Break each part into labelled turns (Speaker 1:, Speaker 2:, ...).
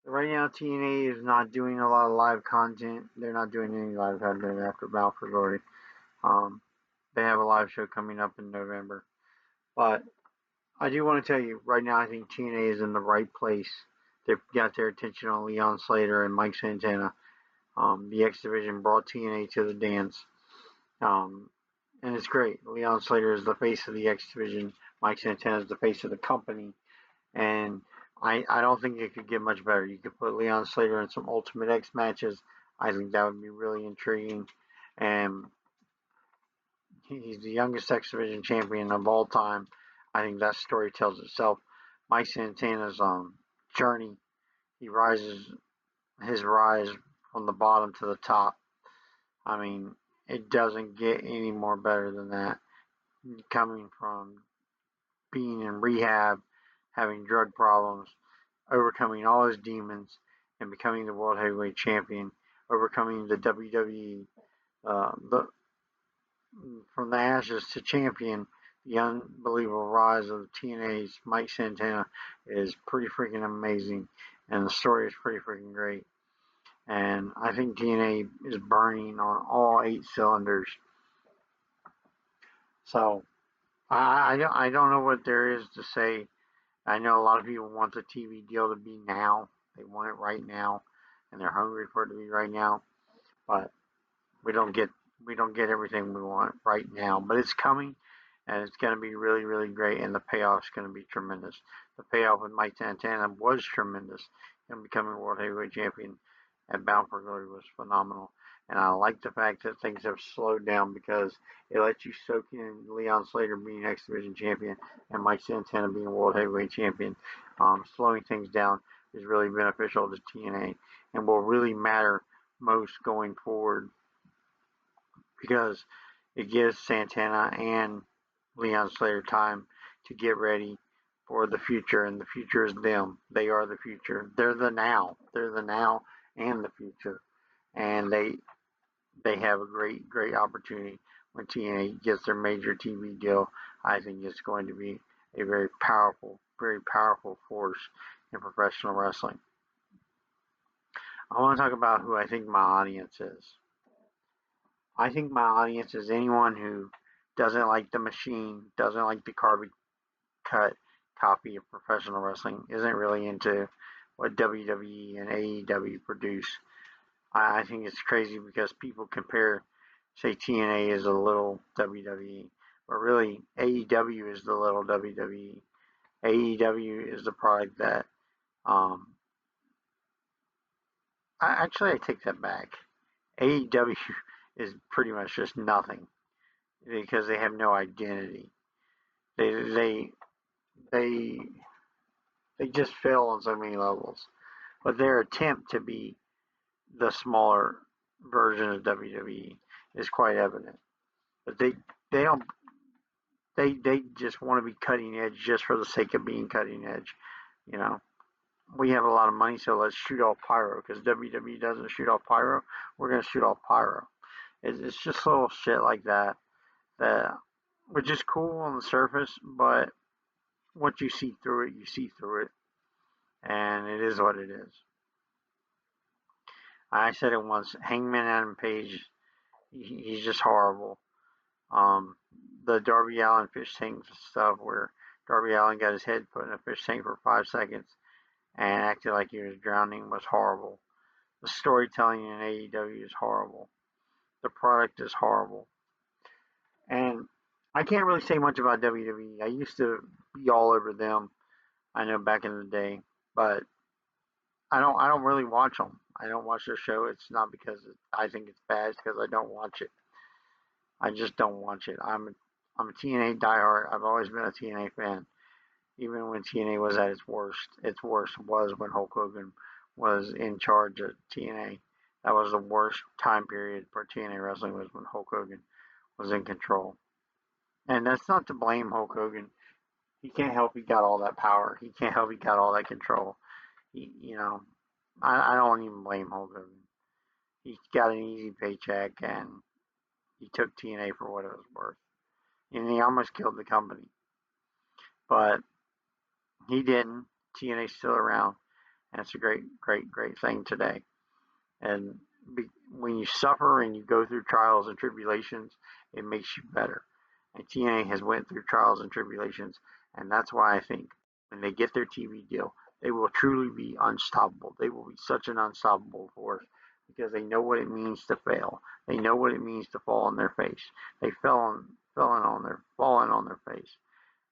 Speaker 1: Right now, TNA is not doing a lot of live content. They're not doing any live content after Bound for Glory. Um, they have a live show coming up in November. But I do want to tell you, right now, I think TNA is in the right place. They've got their attention on Leon Slater and Mike Santana. The X Division brought TNA to the dance. Um, and it's great. Leon Slater is the face of the X Division. Mike Santana is the face of the company. And I don't think it could get much better. You could put Leon Slater in some Ultimate X matches. I think that would be really intriguing. And he's the youngest X Division champion of all time. I think that story tells itself. Mike Santana's journey, he rises his rise from the bottom to the top. I mean, it doesn't get any more better than that. Coming from being in rehab, having drug problems, overcoming all his demons, and becoming the World Heavyweight Champion, overcoming the WWE, from the ashes to champion, the unbelievable rise of TNA's Mike Santana is pretty freaking amazing, and the story is pretty freaking great. And I think TNA is burning on all 8 cylinders. So I don't know what there is to say. I know a lot of people want the TV deal to be now. They want it right now, and they're hungry for it to be right now. But we don't get we don't get everything we want right now. But it's coming, and it's going to be really really great, and the payoff is going to be tremendous. The payoff with Mike Santana was tremendous, and becoming World Heavyweight Champion at Bound for Glory was phenomenal. And I like the fact that things have slowed down because it lets you soak in Leon Slater being X Division champion and Mike Santana being World Heavyweight champion. Slowing things down is really beneficial to TNA and will really matter most going forward because it gives Santana and Leon Slater time to get ready for the future, and the future is them. They are the future. They're the now. They're the now and the future, and they have a great opportunity when TNA gets their major TV deal. I think it's going to be a very powerful force in professional wrestling. I want to talk about who I think my audience is. I think my audience is anyone who doesn't like the machine, doesn't like the carbon cut copy of professional wrestling, isn't really into what WWE and AEW produce. I think it's crazy because people compare, say, TNA is a little WWE, but really AEW is the little WWE. AEW is the product that, um, I take that back. AEW is pretty much just nothing because they have no identity. They they they they just fail on so many levels. But their attempt to be the smaller version of WWE is quite evident. But they don't they just want to be cutting edge just for the sake of being cutting edge. You know, we have a lot of money, so let's shoot off pyro because WWE doesn't shoot off pyro. We're gonna shoot off pyro. It's just little shit like that that which is cool on the surface, but once you see through it, you see through it, and it is what it is. I said it once. Hangman Adam Page, he's just horrible. Um, the Darby Allin fish tank stuff where Darby Allin got his head put in a fish tank for 5 seconds and acted like he was drowning was horrible. The storytelling in AEW is horrible. The product is horrible. And I can't really say much about WWE. I used to be all over them. I know back in the day, but I don't really watch them. I don't watch their show. It's not because I think it's bad. It's because I don't watch it. I just don't watch it. I'm a TNA diehard. I've always been a TNA fan. Even when TNA was at its worst was when Hulk Hogan was in charge of TNA. That was the worst time period for TNA wrestling was when Hulk Hogan was in control. And that's not to blame Hulk Hogan. He can't help he got all that power. He can't help he got all that control. You know, I don't even blame Hulk Hogan. He got an easy paycheck and he took TNA for what it was worth. And he almost killed the company. But he didn't. TNA's still around. and it's a great thing today. And when you suffer and you go through trials and tribulations, it makes you better. And TNA has went through trials and tribulations, and that's why I think when they get their TV deal, they will truly be unstoppable. They will be such an unstoppable force because they know what it means to fail. They know what it means to fall on their face. They fallen on their face.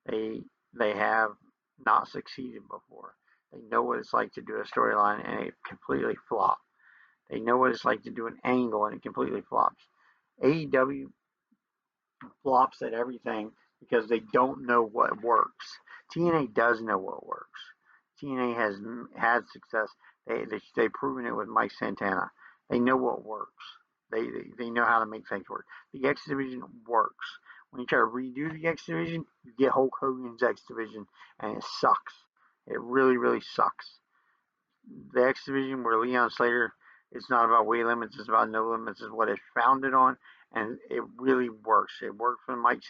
Speaker 1: They have not succeeded before. They know what it's like to do a storyline and it completely flops. They know what it's like to do an angle and it completely flops. AEW flops at everything because they don't know what works. TNA does know what works. TNA has had success. They've proven it with Mike Santana. They know what works. They know how to make things work. The X Division works. When you try to redo the X Division, you get Hulk Hogan's X Division, and it sucks. It really sucks. The X Division, where Leon Slater, it's not about weight limits, it's about no limits, is what it's founded on, and it really works. It worked when Mike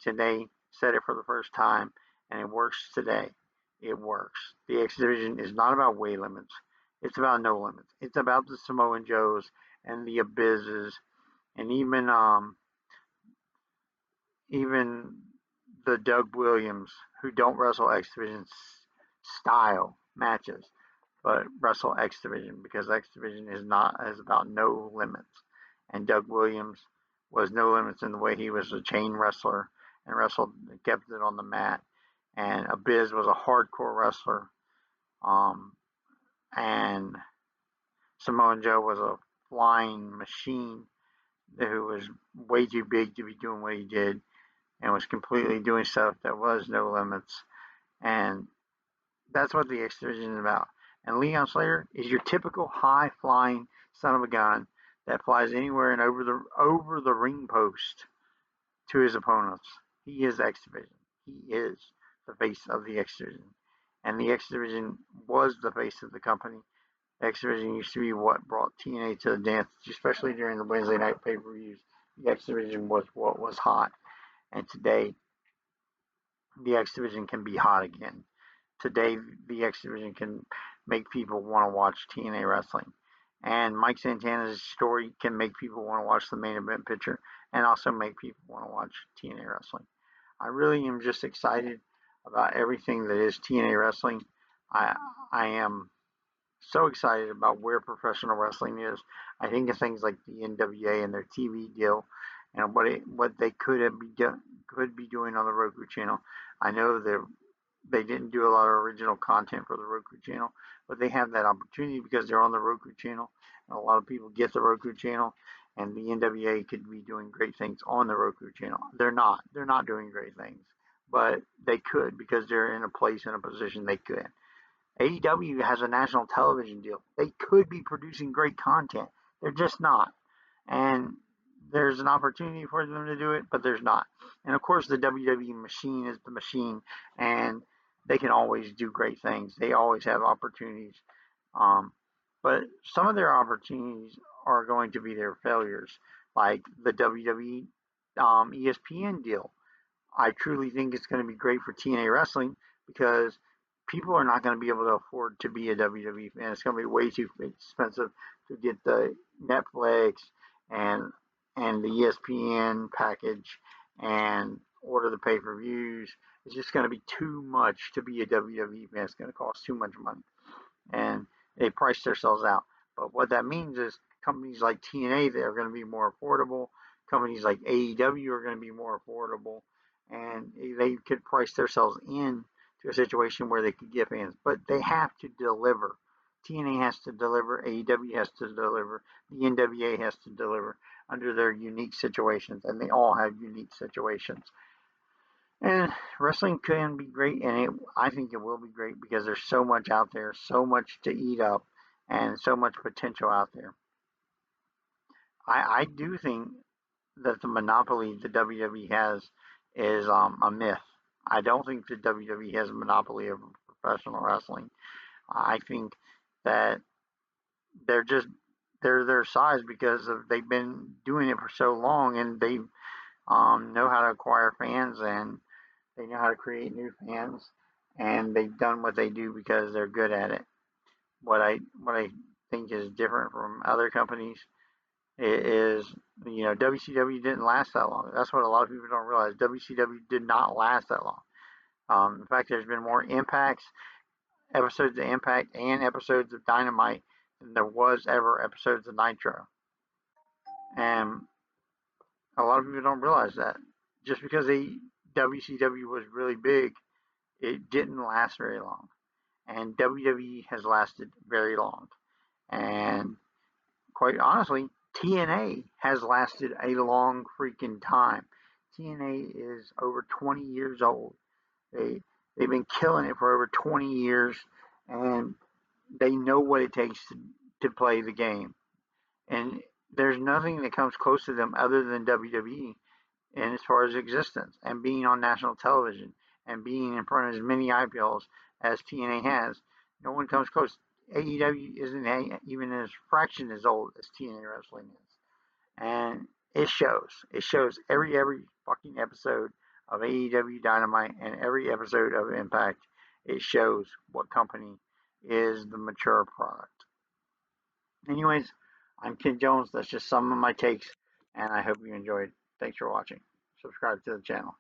Speaker 1: today said it for the first time, and it works today. It works. The X Division is not about weight limits. It's about no limits. It's about the Samoa Joes and the Abyzzes, and even the Doug Williams, who don't wrestle X Division style matches, but wrestle X Division, because X Division is about no limits. And Doug Williams was no limits in the way he was a chain wrestler and kept it on the mat. And Abyss was a hardcore wrestler. And Samoa Joe was a flying machine who was way too big to be doing what he did and was completely doing stuff that was no limits. And that's what the X Division is about. And Leon Slater is your typical high flying son of a gun that flies anywhere and over the ring post to his opponents. He is X Division. He is the face of the X Division. And the X Division was the face of the company. The X Division used to be what brought TNA to the dance, especially during the Wednesday night pay-per-views. The X Division was what was hot. And today, the X Division can be hot again. Today, the X Division can make people want to watch TNA wrestling. And Mike Santana's story can make people want to watch the main event picture and also make people want to watch TNA wrestling. I really am just excited about everything that is TNA wrestling. I am so excited about where professional wrestling is. I think of things like the NWA and their TV deal and what they could be doing on the Roku channel. I know they didn't do a lot of original content for the Roku channel, but they have that opportunity because they're on the Roku channel, and a lot of people get the Roku channel, and the NWA could be doing great things on the Roku channel. They're not doing great things, but they could because they're in a position they could. AEW has a national television deal. They could be producing great content. They're just not. And there's an opportunity for them to do it, but there's not. And of course, the WWE machine is the machine, and they can always do great things. They always have opportunities. But some of their opportunities are going to be their failures, like the WWE ESPN deal. I truly think it's going to be great for TNA wrestling because people are not going to be able to afford to be a WWE fan. It's going to be way too expensive to get the Netflix and the ESPN package and order the pay-per-views. It's just going to be too much to be a WWE fan. It's going to cost too much money, and they price themselves out. But what that means is companies like TNA, they are going to be more affordable. Companies like AEW are going to be more affordable, and they could price themselves in to a situation where they could get fans. But they have to deliver. TNA has to deliver. AEW has to deliver. The NWA has to deliver under their unique situations, and they all have unique situations. And wrestling can be great, and I think it will be great because there's so much out there, so much to eat up, and so much potential out there. I do think that the monopoly the WWE has is a myth. I don't think the WWE has a monopoly of professional wrestling. I think that they're just they're their size because they've been doing it for so long, and they know how to acquire fans, and they know how to create new fans, and they've done what they do because they're good at it. What I think is different from other companies is, WCW didn't last that long. That's what a lot of people don't realize. WCW did not last that long. In fact, there's been more episodes of Impact and episodes of Dynamite than there was ever episodes of Nitro. And a lot of people don't realize that. Just because WCW was really big, it didn't last very long. And WWE has lasted very long. And quite honestly, TNA has lasted a long freaking time. TNA is over 20 years old. They they've been killing it for over 20 years, and they know what it takes to play the game. And there's nothing that comes close to them other than WWE, and as far as existence and being on national television and being in front of as many eyeballs as TNA has, no one comes close. AEW isn't even as fraction as old as TNA wrestling is, and it shows. It shows every fucking episode of AEW Dynamite and every episode of Impact. It shows what company is the mature product. Anyways, I'm Ken Jones. That's just some of my takes, and I hope you enjoyed. Thanks for watching. Subscribe to the channel.